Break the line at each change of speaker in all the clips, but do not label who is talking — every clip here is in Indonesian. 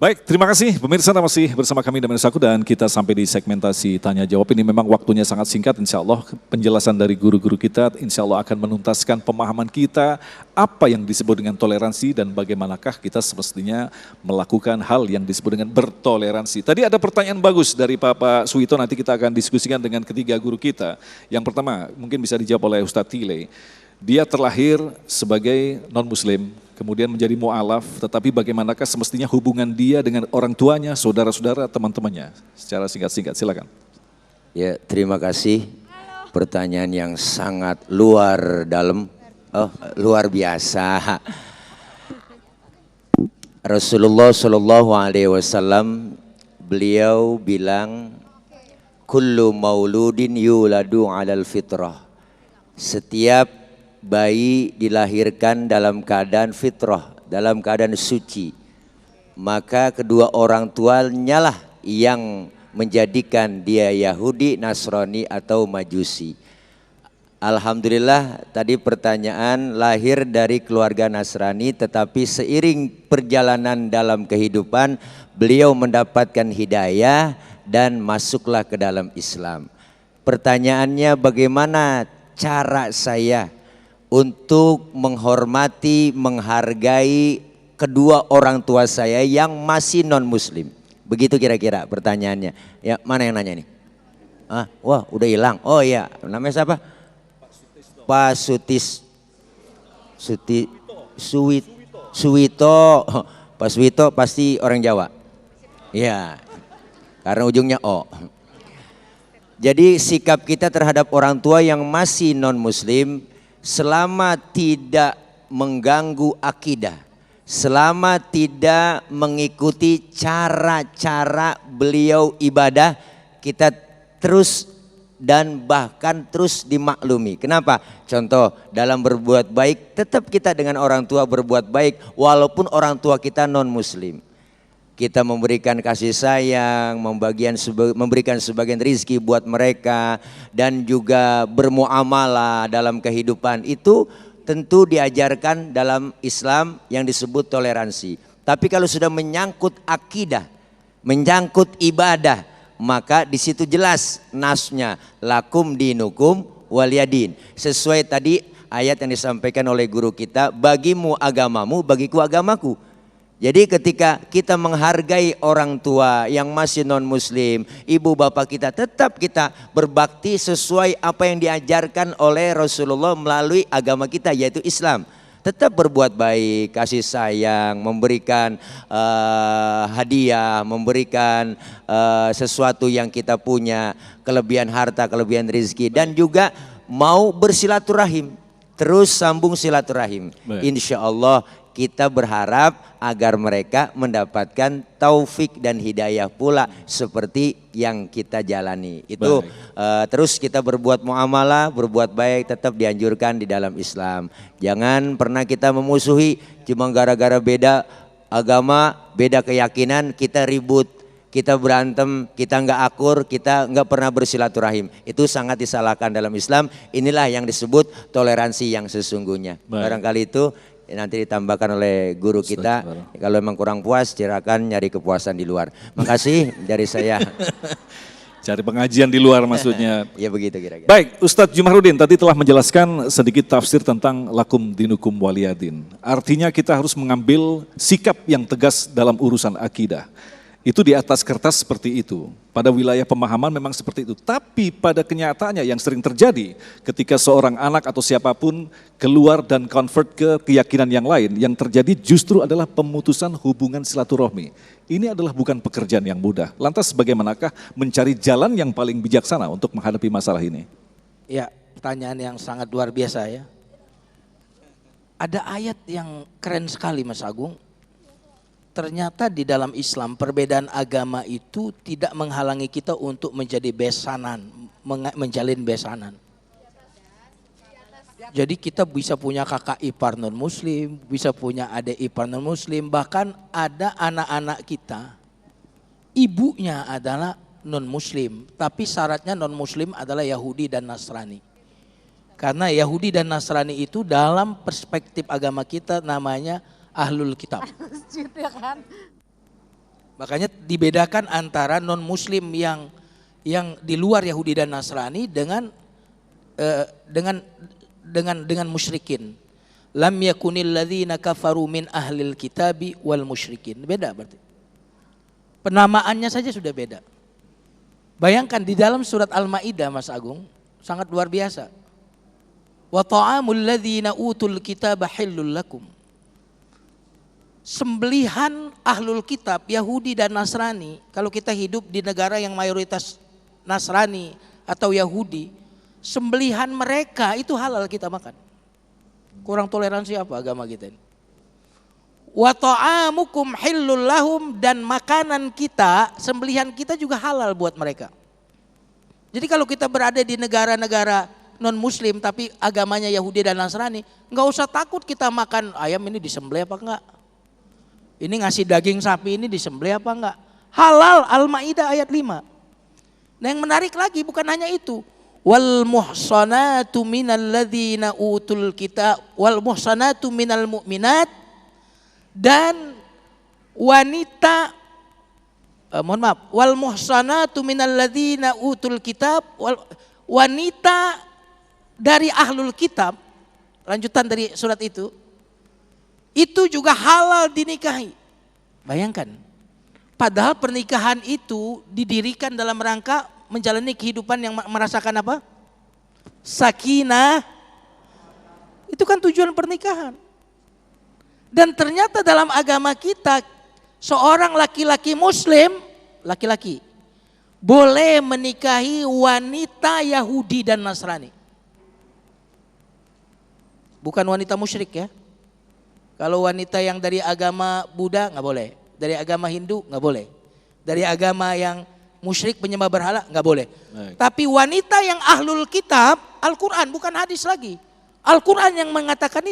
Baik, terima kasih pemirsa masih bersama kami dan Saku dan kita sampai di segmentasi tanya jawab ini memang waktunya sangat singkat, insya Allah penjelasan dari guru-guru kita insya Allah akan menuntaskan pemahaman kita apa yang disebut dengan toleransi dan bagaimanakah kita semestinya melakukan hal yang disebut dengan bertoleransi. Tadi ada pertanyaan bagus dari Pak Suwito, nanti kita akan diskusikan dengan ketiga guru kita. Yang pertama mungkin bisa dijawab oleh Ustadz Tile. Dia terlahir sebagai non-muslim, kemudian menjadi mu'alaf, tetapi bagaimanakah semestinya hubungan dia dengan orang tuanya, saudara-saudara, teman-temannya? Secara singkat-singkat, silakan.
Ya, terima kasih. Pertanyaan yang sangat luar dalam, luar biasa. Rasulullah Shallallahu Alaihi Wasallam beliau bilang, kullu mauludin yuladu alal fitrah. Setiap bayi dilahirkan dalam keadaan fitrah, dalam keadaan suci. Maka kedua orang tuanya lah yang menjadikan dia Yahudi, Nasrani atau Majusi. Alhamdulillah tadi pertanyaan lahir dari keluarga Nasrani, tetapi seiring perjalanan dalam kehidupan beliau mendapatkan hidayah dan masuklah ke dalam Islam. Pertanyaannya, bagaimana cara saya untuk menghormati, menghargai kedua orang tua saya yang masih non-muslim? Begitu kira-kira pertanyaannya. Ya, mana yang nanya nih? Wah, udah hilang. Oh iya, namanya siapa? Pak Suwito. Pak Suwito pasti orang Jawa. Iya, karena ujungnya O. Jadi sikap kita terhadap orang tua yang masih non-muslim, selama tidak mengganggu akidah, selama tidak mengikuti cara-cara beliau ibadah, kita terus dan bahkan terus dimaklumi. Kenapa? Contoh, dalam berbuat baik tetap kita dengan orang tua berbuat baik walaupun orang tua kita non-muslim. Kita memberikan kasih sayang, memberikan sebagian rizki buat mereka, dan juga bermuamalah dalam kehidupan. Itu tentu diajarkan dalam Islam yang disebut toleransi. Tapi kalau sudah menyangkut akidah, menyangkut ibadah, maka di situ jelas nasnya, lakum dinukum waliyadin. Sesuai tadi ayat yang disampaikan oleh guru kita, bagimu agamamu, bagiku agamaku. Jadi ketika kita menghargai orang tua yang masih non-muslim, ibu bapak kita, tetap kita berbakti sesuai apa yang diajarkan oleh Rasulullah melalui agama kita yaitu Islam. Tetap berbuat baik, kasih sayang, memberikan hadiah, memberikan sesuatu yang kita punya, kelebihan harta, kelebihan rezeki, dan juga mau bersilaturahim, terus sambung silaturahim. Insya Allah kita berharap agar mereka mendapatkan taufik dan hidayah pula seperti yang kita jalani. Itu terus kita berbuat muamalah, berbuat baik tetap dianjurkan di dalam Islam. Jangan pernah kita memusuhi cuma gara-gara beda agama, beda keyakinan kita ribut, kita berantem, kita nggak akur, kita nggak pernah bersilaturahim. Itu sangat disalahkan dalam Islam. Inilah yang disebut toleransi yang sesungguhnya. Barangkali itu nanti ditambahkan oleh guru kita. Kalau memang kurang puas, silakan nyari kepuasan di luar. Makasih dari saya.
Cari pengajian di luar maksudnya.
Ya begitu kira-kira.
Baik, Ustadz Jumahrudin tadi telah menjelaskan sedikit tafsir tentang lakum dinukum waliyadin. Artinya kita harus mengambil sikap yang tegas dalam urusan akidah. Itu di atas kertas seperti itu. Pada wilayah pemahaman memang seperti itu. Tapi pada kenyataannya yang sering terjadi ketika seorang anak atau siapapun keluar dan convert ke keyakinan yang lain, yang terjadi justru adalah pemutusan hubungan silaturahmi. Ini adalah bukan pekerjaan yang mudah. Lantas bagaimanakah mencari jalan yang paling bijaksana untuk menghadapi masalah ini?
Ya, pertanyaan yang sangat luar biasa ya. Ada ayat yang keren sekali Mas Agung. Ternyata di dalam Islam perbedaan agama itu tidak menghalangi kita untuk menjadi besanan, menjalin besanan. Jadi kita bisa punya kakak ipar non muslim, bisa punya adik ipar non muslim, bahkan ada anak-anak kita ibunya adalah non muslim, tapi syaratnya non muslim adalah Yahudi dan Nasrani. Karena Yahudi dan Nasrani itu dalam perspektif agama kita namanya Ahlul Kitab. Makanya dibedakan antara non muslim yang di luar Yahudi dan Nasrani dengan musyrikin. Lam yakunil ladzina kafaru min ahlil kitabi wal musyrikin. Beda berarti. Penamaannya saja sudah beda. Bayangkan di dalam surat Al-Maidah Mas Agung sangat luar biasa. Wa ta'amul ladzina utul kitaba hillul lakum. Sembelihan ahlul kitab Yahudi dan Nasrani, kalau kita hidup di negara yang mayoritas Nasrani atau Yahudi, sembelihan mereka itu halal kita makan. Kurang toleransi apa agama kita ini? Wa ta'amukum hillul lahum, dan makanan kita, sembelihan kita juga halal buat mereka. Jadi kalau kita berada di negara-negara non muslim tapi agamanya Yahudi dan Nasrani, nggak usah takut kita makan ayam ini disembelih apa enggak. Ini ngasih daging sapi ini disembelih apa enggak? Halal, Al-Maidah ayat 5. Nah yang menarik lagi bukan hanya itu. Wal muhsanatu minal ladzina utul kitab wal muhsanatu minal mu'minat, dan wanita wal muhsanatu minal ladzina utul kitab, wanita dari ahlul kitab, lanjutan dari surat itu juga halal dinikahi. Bayangkan, padahal pernikahan itu didirikan dalam rangka menjalani kehidupan yang merasakan apa? Sakinah. Itu kan tujuan pernikahan. Dan ternyata dalam agama kita, seorang laki-laki muslim, laki-laki, boleh menikahi wanita Yahudi dan Nasrani. Bukan wanita musyrik ya. Kalau wanita yang dari agama Buddha nggak boleh, dari agama Hindu nggak boleh, dari agama yang musyrik penyembah berhala nggak boleh. Baik. Tapi wanita yang ahlul kitab, Al-Quran bukan hadis lagi, Al-Quran yang mengatakan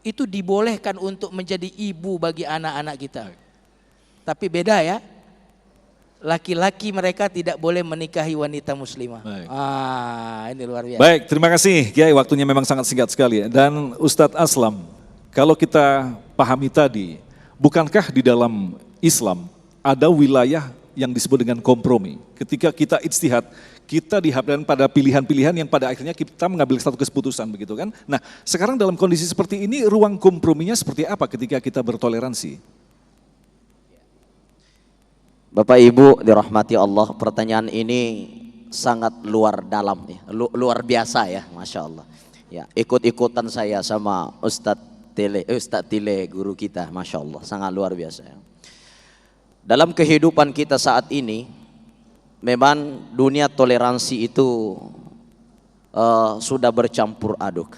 itu dibolehkan untuk menjadi ibu bagi anak-anak kita. Baik. Tapi beda ya, laki-laki mereka tidak boleh menikahi wanita muslimah. Baik. Ini luar biasa.
Baik, terima kasih Kiai, waktunya memang sangat singkat sekali. Dan Ustadz Aslam, kalau kita pahami tadi, bukankah di dalam Islam ada wilayah yang disebut dengan kompromi? Ketika kita ijtihad, kita dihadapkan pada pilihan-pilihan yang pada akhirnya kita mengambil satu keputusan, begitu kan? Nah, sekarang dalam kondisi seperti ini, ruang komprominya seperti apa ketika kita bertoleransi?
Bapak Ibu dirahmati Allah, pertanyaan ini sangat luar dalam ya, luar biasa ya, Masya Allah. Ya, ikut-ikutan saya sama Ustadz Tile, guru kita, Masya Allah, sangat luar biasa ya. Dalam kehidupan kita saat ini, memang dunia toleransi itu sudah bercampur aduk.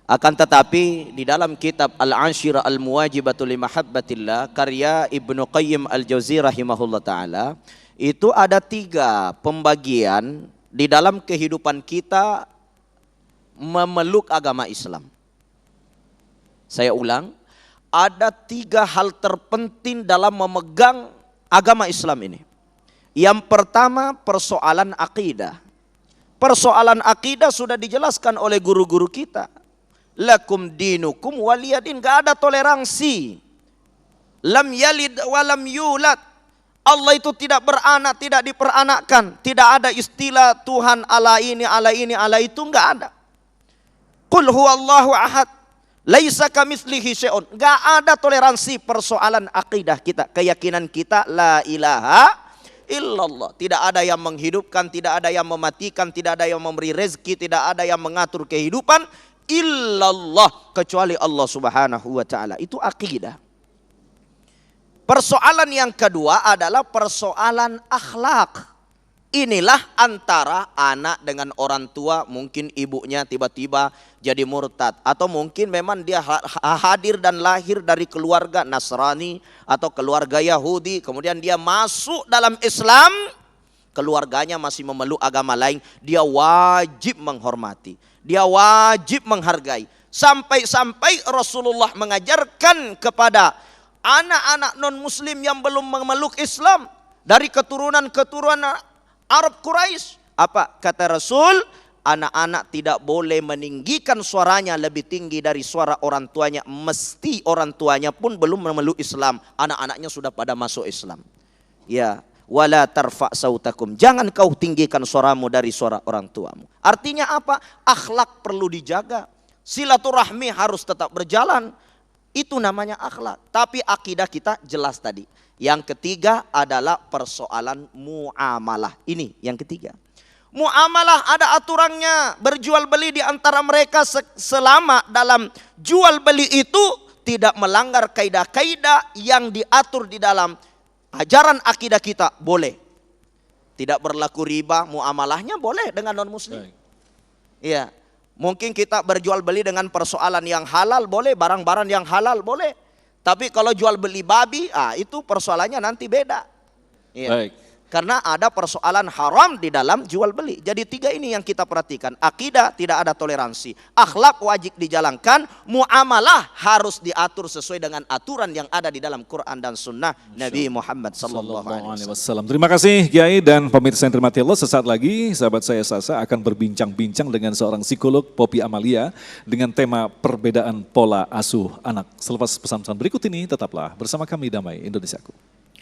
Akan tetapi di dalam kitab Al-Ashira Al-Muwajibatu li Mahabbatillah karya Ibnu Qayyim Al-Jauziyah rahimahullah ta'ala, itu ada 3 pembagian di dalam kehidupan kita memeluk agama Islam. Saya ulang, ada 3 hal terpenting dalam memegang agama Islam ini. Yang pertama, persoalan akidah. Persoalan akidah sudah dijelaskan oleh guru-guru kita. Lakum dinukum waliyadin, gak ada toleransi. Lam yalid walam yulad. Allah itu tidak beranak, tidak diperanakkan. Tidak ada istilah Tuhan ala ini, ala ini, ala itu, gak ada. Qul huwallahu ahad, laisa kamitslihi syai'un. Gak ada toleransi persoalan akidah kita, keyakinan kita la ilaha illallah. Tidak ada yang menghidupkan, tidak ada yang mematikan, tidak ada yang memberi rezeki, tidak ada yang mengatur kehidupan illallah, kecuali Allah Subhanahu wa taala. Itu akidah. Persoalan yang kedua adalah persoalan akhlak. Inilah antara anak dengan orang tua, mungkin ibunya tiba-tiba jadi murtad, atau mungkin memang dia hadir dan lahir dari keluarga Nasrani atau keluarga Yahudi, kemudian dia masuk dalam Islam, keluarganya masih memeluk agama lain, dia wajib menghormati, dia wajib menghargai. Sampai-sampai Rasulullah mengajarkan kepada anak-anak non-muslim yang belum memeluk Islam dari keturunan-keturunan Arab Quraisy, apa kata Rasul? anak-anak tidak boleh meninggikan suaranya lebih tinggi dari suara orang tuanya. Mesti orang tuanya pun belum memeluk Islam, anak-anaknya sudah pada masuk Islam. Ya, wala tarfa sautakum, jangan kau tinggikan suaramu dari suara orang tuamu. Artinya apa? Akhlak perlu dijaga. Silaturahmi harus tetap berjalan. Itu namanya akhlak. Tapi akidah kita jelas tadi. Yang ketiga adalah persoalan muamalah. Ini yang ketiga. Muamalah ada aturannya. Berjual beli di antara mereka selama dalam jual beli itu tidak melanggar kaidah-kaidah yang diatur di dalam ajaran akidah kita, boleh. Tidak berlaku riba, muamalahnya boleh dengan non muslim. Iya. Mungkin kita berjual beli dengan persoalan yang halal, boleh. Barang-barang yang halal, boleh. Tapi kalau jual beli babi, itu persoalannya nanti beda. Iya.
Baik.
Karena ada persoalan haram di dalam jual beli. Jadi tiga ini yang kita perhatikan. Akidah tidak ada toleransi. Akhlak wajib dijalankan. Muamalah harus diatur sesuai dengan aturan yang ada di dalam Quran dan Sunnah Nabi Muhammad sallallahu alaihi wasallam.
Terima kasih Kiai dan pemirsa yang dirahmati Allah. Sesaat lagi sahabat saya Sasa akan berbincang-bincang dengan seorang psikolog, Poppy Amalia, dengan tema perbedaan pola asuh anak. Selepas pesan-pesan berikut ini, tetaplah bersama kami Damai Indonesiaku.